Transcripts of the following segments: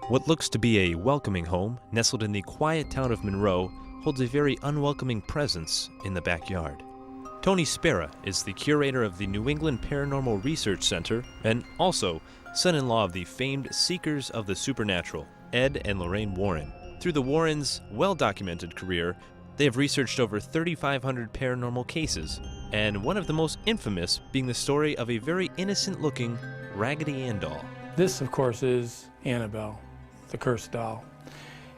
What looks to be a welcoming home, nestled in the quiet town of Monroe, holds a very unwelcoming presence in the backyard. Tony Spera is the curator of the New England Paranormal Research Center and also son-in-law of the famed Seekers of the Supernatural, Ed and Lorraine Warren. Through the Warrens' well-documented career, they have researched over 3,500 paranormal cases, and one of the most infamous being the story of a very innocent-looking Raggedy Ann doll. This, of course, is Annabelle, the cursed doll.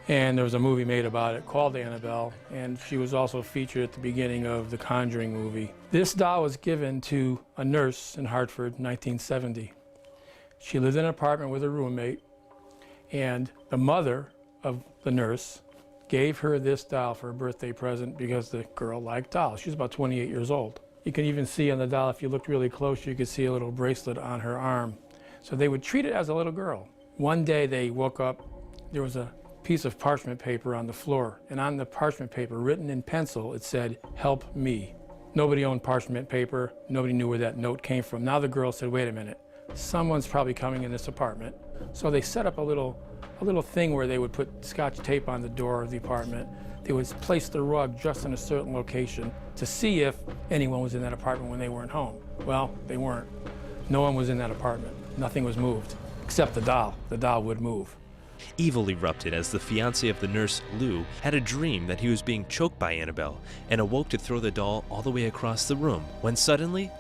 And there was a movie made about it called Annabelle, and she was also featured at the beginning of the Conjuring movie. This doll was given to a nurse in Hartford in 1970. She lived in an apartment with a roommate, and the mother of the nurse gave her this doll for a birthday present because the girl liked dolls. She was about 28 years old. You can even see on the doll, if you looked really close, you could see a little bracelet on her arm. So they would treat it as a little girl. One day they woke up, there was a piece of parchment paper on the floor, and on the parchment paper, written in pencil, it said, "Help me." Nobody owned parchment paper. Nobody knew where that note came from. Now the girl said, wait a minute, someone's probably coming in this apartment. So they set up a little thing where they would put Scotch tape on the door of the apartment. They would place the rug just in a certain location to see if anyone was in that apartment when they weren't home. Well, they weren't. No one was in that apartment. Nothing was moved, except the doll. The doll would move. Evil erupted as the fiancé of the nurse, Lou, had a dream that he was being choked by Annabelle and awoke to throw the doll all the way across the room, when suddenly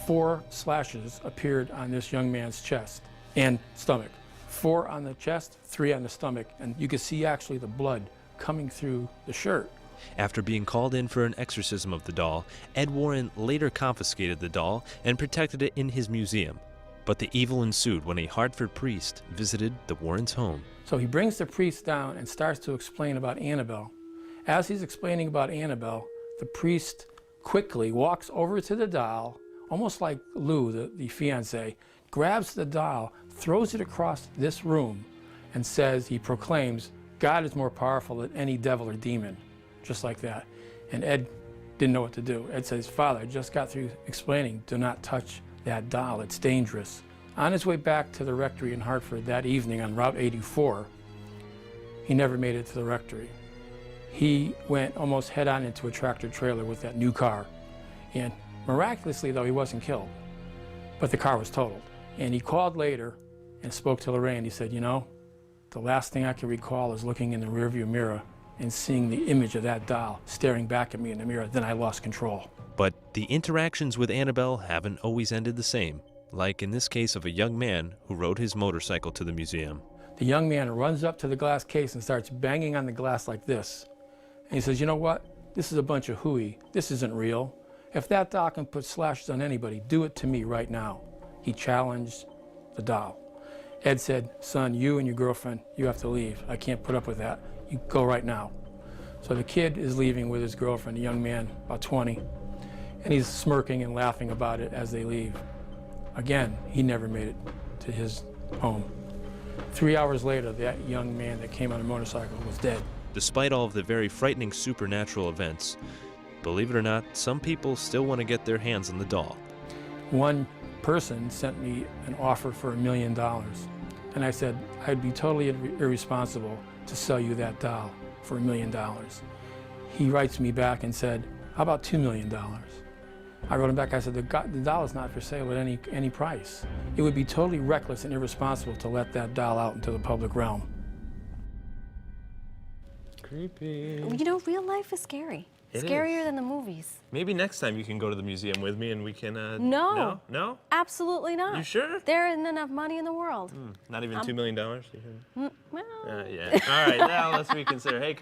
4 slashes appeared on this young man's chest and stomach. 4 on the chest, 3 on the stomach, and you could see actually the blood coming through the shirt. After being called in for an exorcism of the doll, Ed Warren later confiscated the doll and protected it in his museum. But the evil ensued when a Hartford priest visited the Warrens' home. So he brings the priest down and starts to explain about Annabelle. As he's explaining about Annabelle, the priest quickly walks over to the doll, almost like Lou, the fiancé, grabs the doll, throws it across this room, and says, he proclaims, God is more powerful than any devil or demon, just like that. And Ed didn't know what to do. Ed says, Father, I just got through explaining, do not touch that doll, it's dangerous. On his way back to the rectory in Hartford that evening on Route 84, he never made it to the rectory. He went almost head-on into a tractor trailer with that new car. And miraculously, though, he wasn't killed. But the car was totaled. And he called later and spoke to Lorraine. He said, you know, the last thing I can recall is looking in the rearview mirror and seeing the image of that doll staring back at me in the mirror. Then I lost control. But the interactions with Annabelle haven't always ended the same, like in this case of a young man who rode his motorcycle to the museum. The young man runs up to the glass case and starts banging on the glass like this. And he says, you know what? This is a bunch of hooey. This isn't real. If that doll can put slashes on anybody, do it to me right now. He challenged the doll. Ed said, son, you and your girlfriend, you have to leave. I can't put up with that. You go right now. So the kid is leaving with his girlfriend, a young man, about 20. And he's smirking and laughing about it as they leave. Again, he never made it to his home. 3 hours later, that young man that came on a motorcycle was dead. Despite all of the very frightening supernatural events, believe it or not, some people still want to get their hands on the doll. One person sent me an offer for $1 million. And I said, I'd be totally irresponsible to sell you that doll for $1 million. He writes me back and said, how about $2 million? I wrote him back, I said, the doll is not for sale at any price. It would be totally reckless and irresponsible to let that doll out into the public realm. Creepy. You know, real life is scary. Scarier than the movies. Maybe next time you can go to the museum with me and we can, No. No? Absolutely not. You sure? There isn't enough money in the world. Not even $2 million? Well. Yeah. All right, now let's reconsider. Hey.